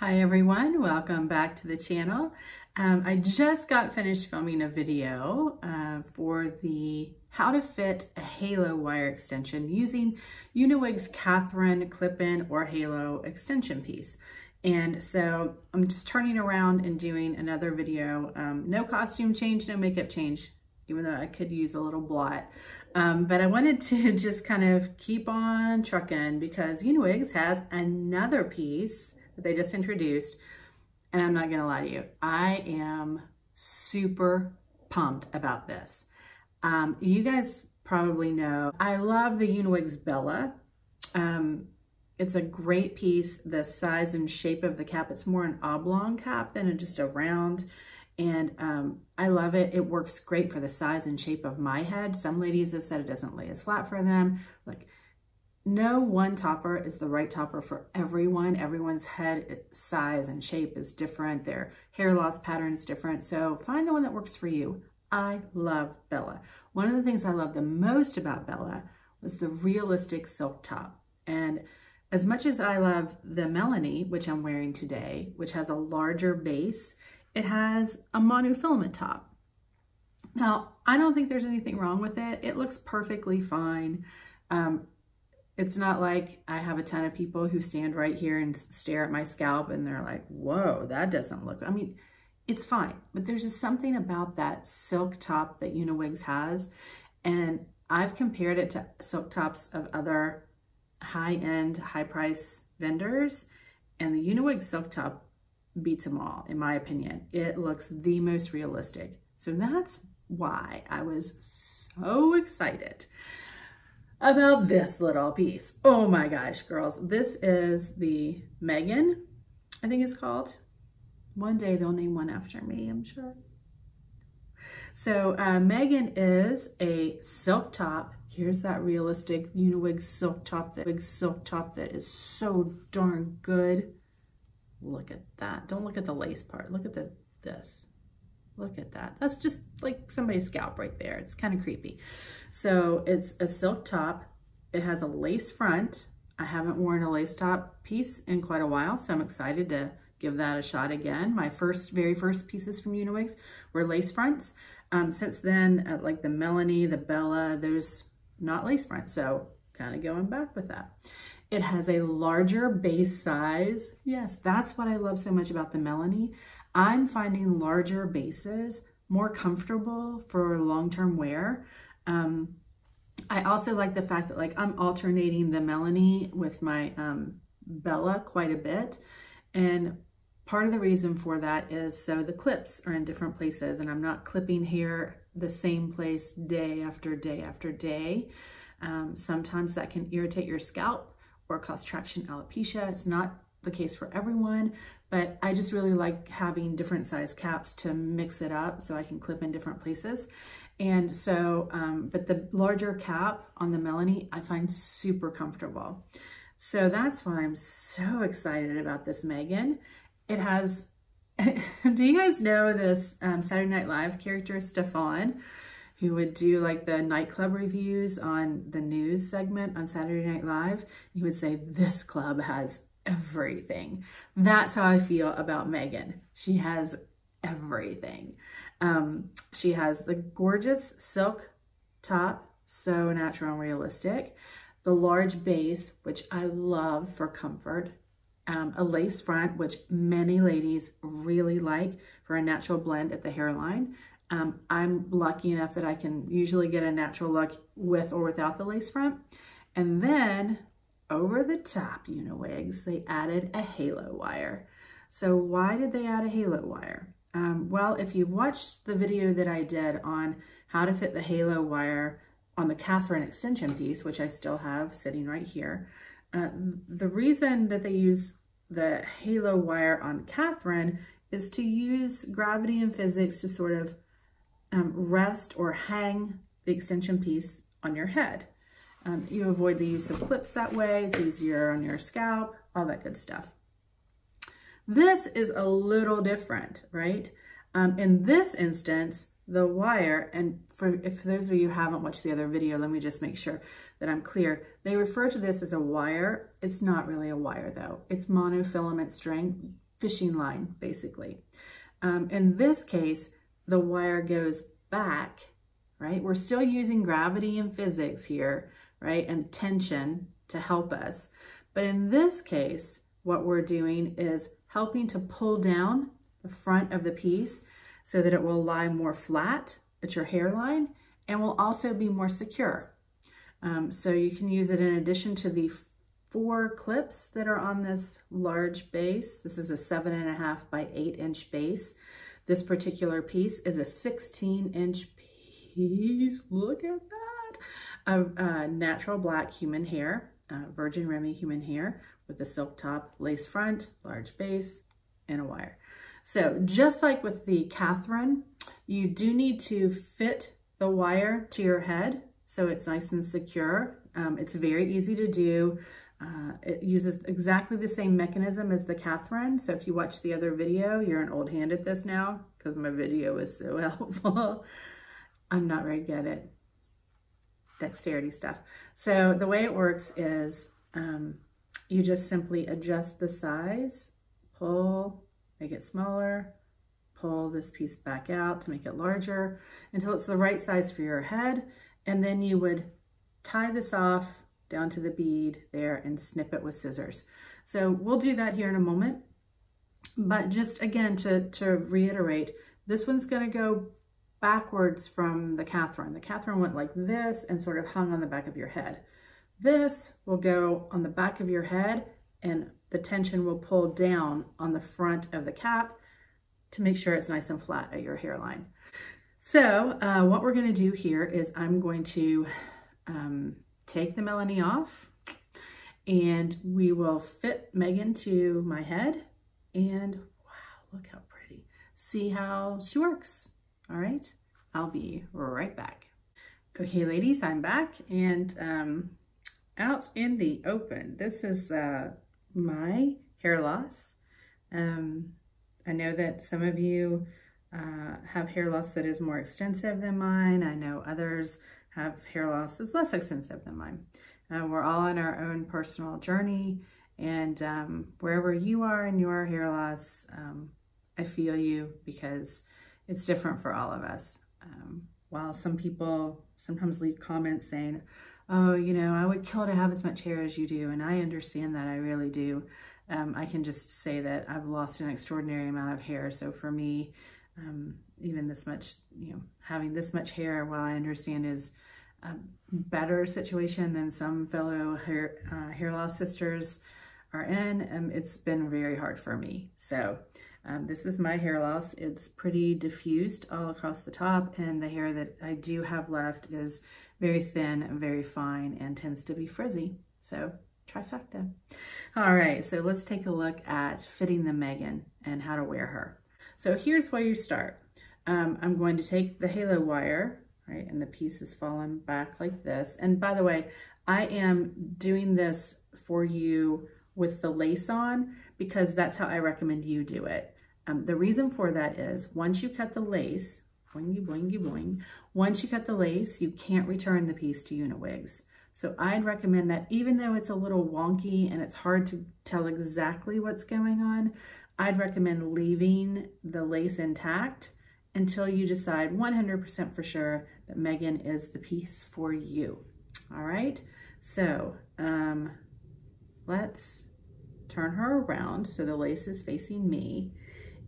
Hi everyone, welcome back to the channel. I just got finished filming a video for the how to fit a halo wire extension using Uniwigs Catherine clip-in or halo extension piece. And so I'm just turning around and doing another video. No costume change, no makeup change, even though I could use a little blot. But I wanted to just kind of keep on trucking because Uniwigs has another piece that they just introduced. And I'm not gonna lie to you, I am super pumped about this. You guys probably know, I love the Uniwigs Bella. It's a great piece. The size and shape of the cap, it's more an oblong cap than just a round. And I love it. It works great for the size and shape of my head. Some ladies have said it doesn't lay as flat for them. Like, no one topper is the right topper for everyone. Everyone's head size and shape is different. Their hair loss pattern is different. So find the one that works for you. I love Bella. One of the things I love the most about Bella was the realistic silk top. And as much as I love the Melanie, which I'm wearing today, which has a larger base, it has a monofilament top. Now, I don't think there's anything wrong with it. It looks perfectly fine. It's not like I have a ton of people who stand right here and stare at my scalp and they're like, whoa, that doesn't look, I mean, it's fine. But there's just something about that silk top that Uniwigs has. And I've compared it to silk tops of other high-end, high-price vendors. And the Uniwigs silk top beats them all, in my opinion. It looks the most realistic. So that's why I was so excited about this little piece. Oh my gosh, girls. This is the Megan, I think it's called. One day they'll name one after me, I'm sure. So Megan is a silk top. Here's that realistic Uniwigs silk top, that is so darn good. Look at that. Don't look at the lace part. Look at this. Look at that. That's just like somebody's scalp right there. It's kind of creepy. So it's a silk top. It has a lace front. I haven't worn a lace top piece in quite a while, so I'm excited to give that a shot again. My very first pieces from Uniwigs were lace fronts. Since then, like the Melanie, the Bella, there's not lace front, so kind of going back with that. It has a larger base size. Yes, that's what I love so much about the Melanie. I'm finding larger bases more comfortable for long-term wear. I also like the fact that like I'm alternating the Melanie with my Bella quite a bit. And part of the reason for that is so the clips are in different places and I'm not clipping hair the same place day after day after day. Sometimes that can irritate your scalp or cause traction alopecia. It's not the case for everyone, but I just really like having different size caps to mix it up so I can clip in different places. And so, but the larger cap on the Melanie, I find super comfortable. So that's why I'm so excited about this Megan. It has, do you guys know this Saturday Night Live character, Stefon, who would do like the nightclub reviews on the news segment on Saturday Night Live? He would say, this club has everything. That's how I feel about Megan. She has everything. She has the gorgeous silk top, so natural and realistic, the large base, which I love for comfort, a lace front, which many ladies really like for a natural blend at the hairline. I'm lucky enough that I can usually get a natural look with or without the lace front. And then over the top Uniwigs, they added a halo wire. So why did they add a halo wire? Well, if you've watched the video that I did on how to fit the halo wire on the Catherine extension piece, which I still have sitting right here, the reason that they use the halo wire on Catherine is to use gravity and physics to sort of rest or hang the extension piece on your head. You avoid the use of clips that way. It's easier on your scalp, all that good stuff. This is a little different, right? In this instance, the wire, and if those of you who haven't watched the other video, let me just make sure that I'm clear. They refer to this as a wire. It's not really a wire though. It's monofilament string. fishing line, basically. In this case, the wire goes back, right? We're still using gravity and physics here, right? And tension to help us. But in this case, what we're doing is helping to pull down the front of the piece so that it will lie more flat at your hairline and will also be more secure. So you can use it in addition to the 4 clips that are on this large base. This is a 7.5 by 8 inch base. This particular piece is a 16-inch piece. Look at that, of natural black human hair, Virgin Remy human hair with a silk top, lace front, large base, and a wire. So just like with the Catherine, you do need to fit the wire to your head so it's nice and secure. It's very easy to do. It uses exactly the same mechanism as the Catherine. So if you watch the other video, you're an old hand at this now because my video is so helpful. I'm not very good at dexterity stuff. So the way it works is you just simply adjust the size, pull, make it smaller, pull this piece back out to make it larger until it's the right size for your head. And then you would tie this off down to the bead there and snip it with scissors. So we'll do that here in a moment. But just again, to reiterate, this one's gonna go backwards from the Catherine. The Catherine went like this and sort of hung on the back of your head. This will go on the back of your head and the tension will pull down on the front of the cap to make sure it's nice and flat at your hairline. So what we're gonna do here is I'm going to take the Melanie off and we will fit Megan to my head and wow, look how pretty. See how she works. All right, I'll be right back. Okay, ladies, I'm back and out in the open. This is my hair loss. I know that some of you have hair loss that is more extensive than mine. I know others have hair loss that's less extensive than mine. We're all on our own personal journey, and wherever you are in your hair loss, I feel you because it's different for all of us. While some people sometimes leave comments saying, oh, you know, I would kill to have as much hair as you do, and I understand that, I really do. I can just say that I've lost an extraordinary amount of hair, so for me, even this much, you know, having this much hair, while I understand is a better situation than some fellow hair loss sisters are in, it's been very hard for me. So this is my hair loss. It's pretty diffused all across the top, and the hair that I do have left is very thin and very fine and tends to be frizzy. So trifecta. All right, so let's take a look at fitting the Megan and how to wear her. So here's where you start. I'm going to take the halo wire, right, and the piece is falling back like this. And by the way, I am doing this for you with the lace on because that's how I recommend you do it. The reason for that is once you cut the lace, boingy, boingy, boing, once you cut the lace, you can't return the piece to Uniwigs. So I'd recommend that even though it's a little wonky and it's hard to tell exactly what's going on, I'd recommend leaving the lace intact until you decide 100% for sure that Megan is the piece for you. All right, so let's turn her around so the lace is facing me,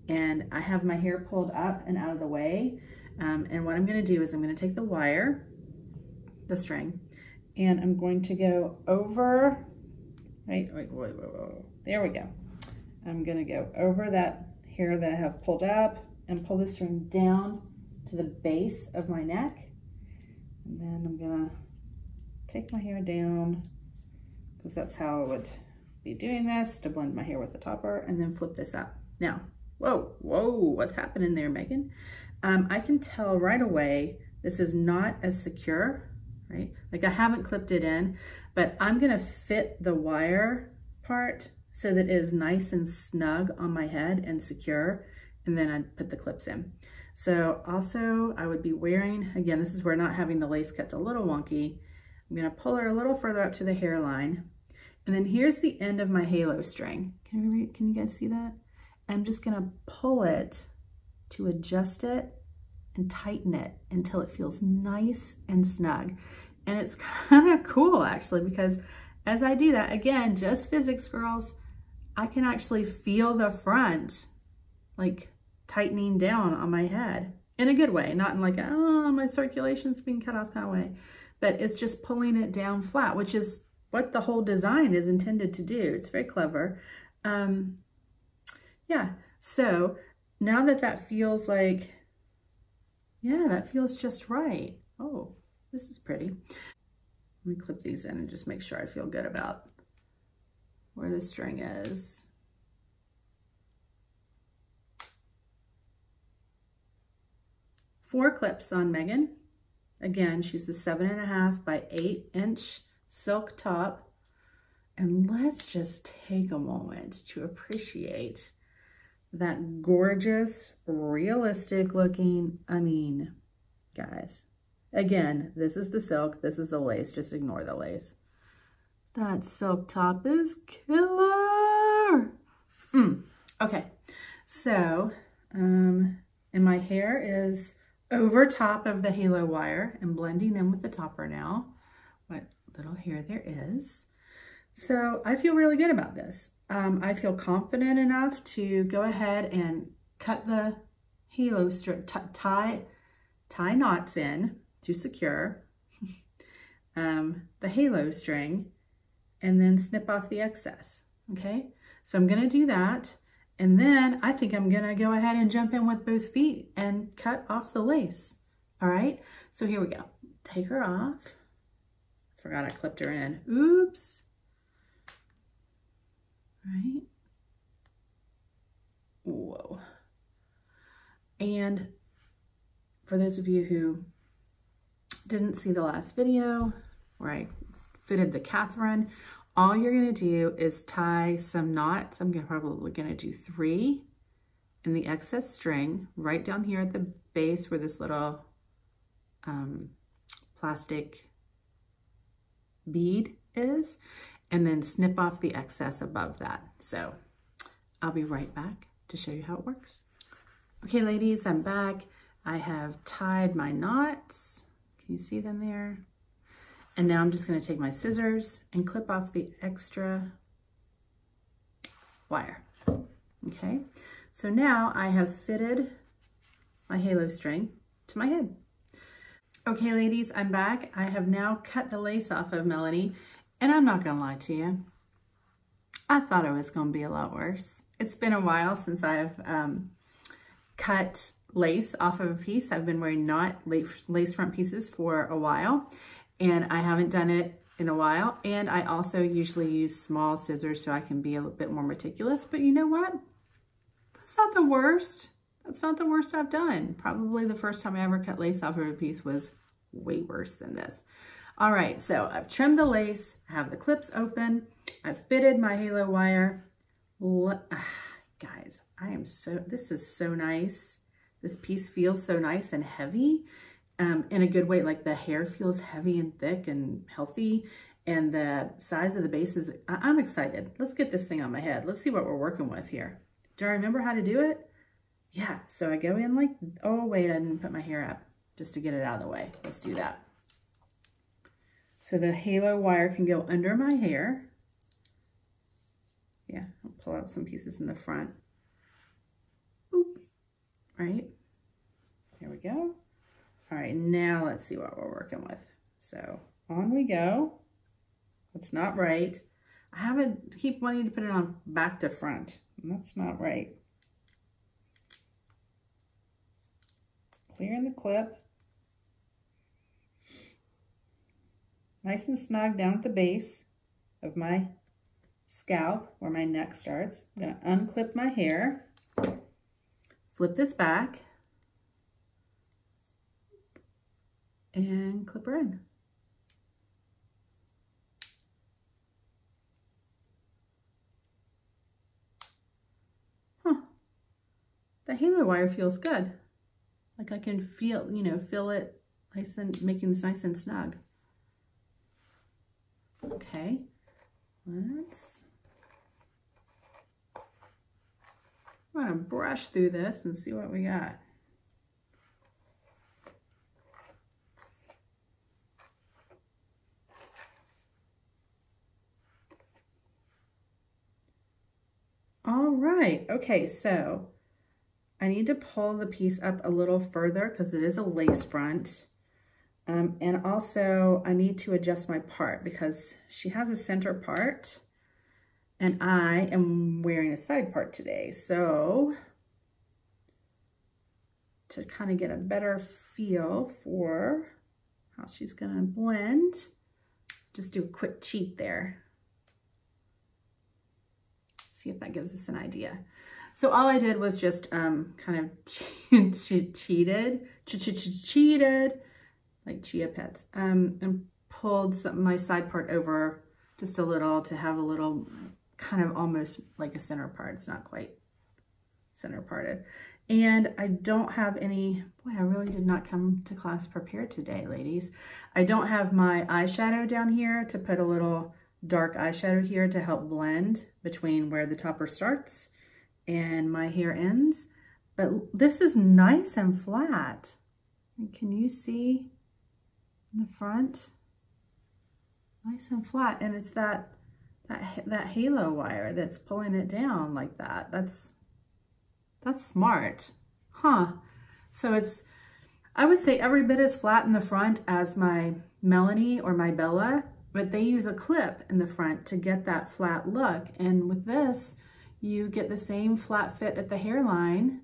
and I have my hair pulled up and out of the way. And what I'm gonna do is I'm gonna take the wire, the string, and I'm going to go over, right, wait, there we go. I'm gonna go over that hair that I have pulled up and pull the string down to the base of my neck. And then I'm gonna take my hair down, because that's how I would be doing this, to blend my hair with the topper, and then flip this up. Now, whoa, what's happening there, Megan? I can tell right away this is not as secure, right? Like I haven't clipped it in, but I'm gonna fit the wire part so that it is nice and snug on my head and secure, and then I'd put the clips in. So also I would be wearing, again, this is where not having the lace cut's a little wonky. I'm gonna pull her a little further up to the hairline, and then here's the end of my halo string. Can you guys see that? I'm just gonna pull it to adjust it and tighten it until it feels nice and snug. And it's kind of cool actually, because as I do that, again, just physics girls, I can actually feel the front like tightening down on my head in a good way, not in like, oh, my circulation's being cut off kind of way, but it's just pulling it down flat, which is what the whole design is intended to do. It's very clever. Yeah, so now that that feels like, yeah, that feels just right. Oh, this is pretty. Let me clip these in and just make sure I feel good about where the string is. Four clips on Megan. Again, she's a 7.5 by 8 inch silk top. And let's just take a moment to appreciate that gorgeous, realistic looking, I mean, guys, again, this is the silk, this is the lace, just ignore the lace. That silk top is killer. Okay, so, and my hair is over top of the halo wire and blending in with the topper now, what little hair there is. So I feel really good about this. I feel confident enough to go ahead and cut the halo strip, tie knots in to secure the halo string, and then snip off the excess, okay? So I'm gonna do that, and then I think I'm gonna go ahead and jump in with both feet and cut off the lace, all right? So here we go. Take her off. Forgot I clipped her in, oops. Right? Whoa. And for those of you who didn't see the last video where I fitted the Catherine, all you're gonna do is tie some knots. I'm probably gonna do 3 in the excess string right down here at the base where this little plastic bead is, and then snip off the excess above that. So I'll be right back to show you how it works. Okay, ladies, I'm back. I have tied my knots. Can you see them there? And now I'm just gonna take my scissors and clip off the extra wire. Okay, so now I have fitted my halo string to my head. Okay, ladies, I'm back. I have now cut the lace off of Melanie. And I'm not gonna lie to you, I thought it was gonna be a lot worse. It's been a while since I've cut lace off of a piece. I've been wearing not lace front pieces for a while, and I haven't done it in a while. And I also usually use small scissors so I can be a little bit more meticulous. But you know what? That's not the worst. That's not the worst I've done. Probably the first time I ever cut lace off of a piece was way worse than this. All right, so I've trimmed the lace, I have the clips open, I've fitted my halo wire. Guys, this is so nice. This piece feels so nice and heavy in a good way. Like the hair feels heavy and thick and healthy, and the size of the base is, I'm excited. Let's get this thing on my head. Let's see what we're working with here. Do I remember how to do it? Yeah, so I go in like, oh wait, I didn't put my hair up just to get it out of the way. Let's do that. So the halo wire can go under my hair. Yeah, I'll pull out some pieces in the front. Oop, right? There we go. All right, now let's see what we're working with. So on we go. That's not right. I keep wanting to put it on back to front. That's not right. Clearing the clip. Nice and snug down at the base of my scalp where my neck starts. I'm going to unclip my hair, flip this back, and clip her in. Huh. The halo wire feels good. Like I can feel, feel it nice and making this nice and snug. Okay, let's I'm gonna brush through this and see what we got. All right, okay, so I need to pull the piece up a little further because it is a lace front. And also I need to adjust my part because she has a center part and I am wearing a side part today. So to kind of get a better feel for how she's gonna blend, just do a quick cheat there. See if that gives us an idea. So all I did was just kind of cheated, like chia pets, and pulled my side part over just a little to have a little kind of almost like a center part. It's not quite center parted. And I don't have any, boy, I really did not come to class prepared today, ladies. I don't have my eyeshadow down here to put a little dark eyeshadow here to help blend between where the topper starts and my hair ends. But this is nice and flat. Can you see in the front? Nice and flat. And it's that halo wire that's pulling it down like that. That's smart. Huh. So it's, I would say every bit as flat in the front as my Melanie or my Bella, but they use a clip in the front to get that flat look. And with this, you get the same flat fit at the hairline,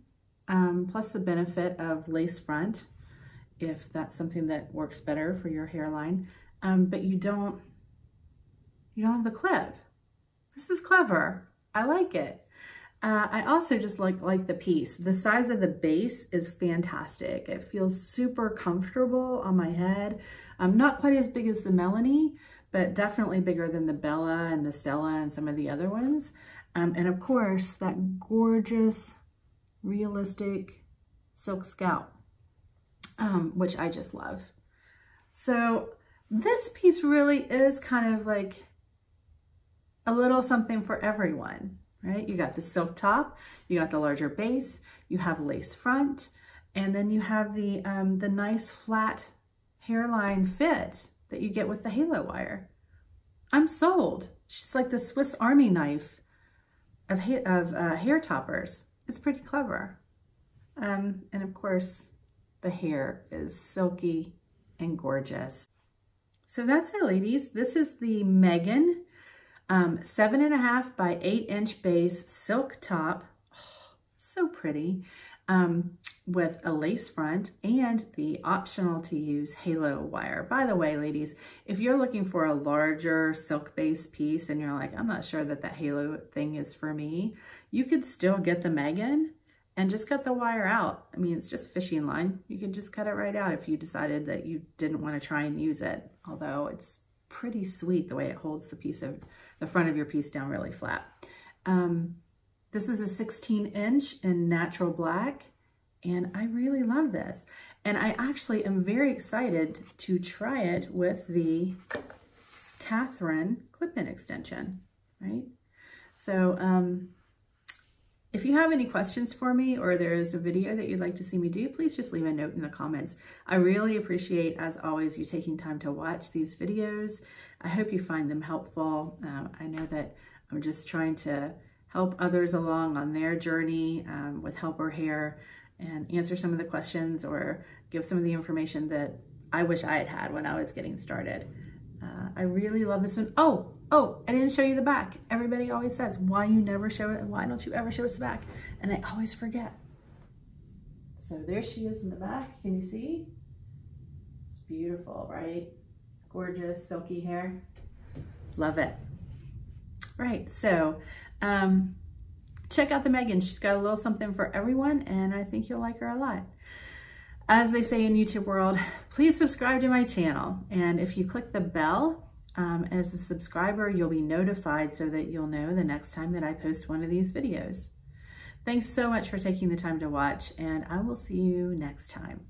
plus the benefit of lace front, if that's something that works better for your hairline. But you don't have the clip. This is clever. I like it. I also just like the piece. The size of the base is fantastic. It feels super comfortable on my head. Not quite as big as the Melanie, but definitely bigger than the Bella and the Stella and some of the other ones. And of course, that gorgeous, realistic silk scalp, which I just love. So this piece really is kind of like a little something for everyone, right? You got the silk top, you got the larger base, you have lace front, and then you have the nice flat hairline fit that you get with the halo wire. I'm sold. She's like the Swiss Army knife of hair toppers. It's pretty clever. And of course, the hair is silky and gorgeous. So that's it, ladies. This is the Megan 7.5 by 8-inch base silk top. Oh, so pretty. With a lace front and the optional to use halo wire. By the way, ladies, if you're looking for a larger silk base piece and you're like, I'm not sure that that halo thing is for me, you could still get the Megan and just cut the wire out. I mean, it's just fishing line. You could just cut it right out if you decided that you didn't want to try and use it. Although it's pretty sweet the way it holds the piece of the front of your piece down really flat. This is a 16-inch in natural black, and I really love this. And I actually am very excited to try it with the Catherine clip-in extension, right? So if you have any questions for me or there is a video that you'd like to see me do, please just leave a note in the comments. I really appreciate, as always, you taking time to watch these videos. I hope you find them helpful. I know that I'm just trying to help others along on their journey with helper hair and answer some of the questions or give some of the information that I wish I had had when I was getting started. I really love this one. Oh, I didn't show you the back. Everybody always says, why don't you ever show us the back? And I always forget. So there she is in the back. Can you see? It's beautiful, right? Gorgeous, silky hair. Love it. Right, so check out the Megan. She's got a little something for everyone, and I think you'll like her a lot. As they say in YouTube world, please subscribe to my channel. And if you click the bell as a subscriber, you'll be notified so that you'll know the next time that I post one of these videos. Thanks so much for taking the time to watch, and I will see you next time.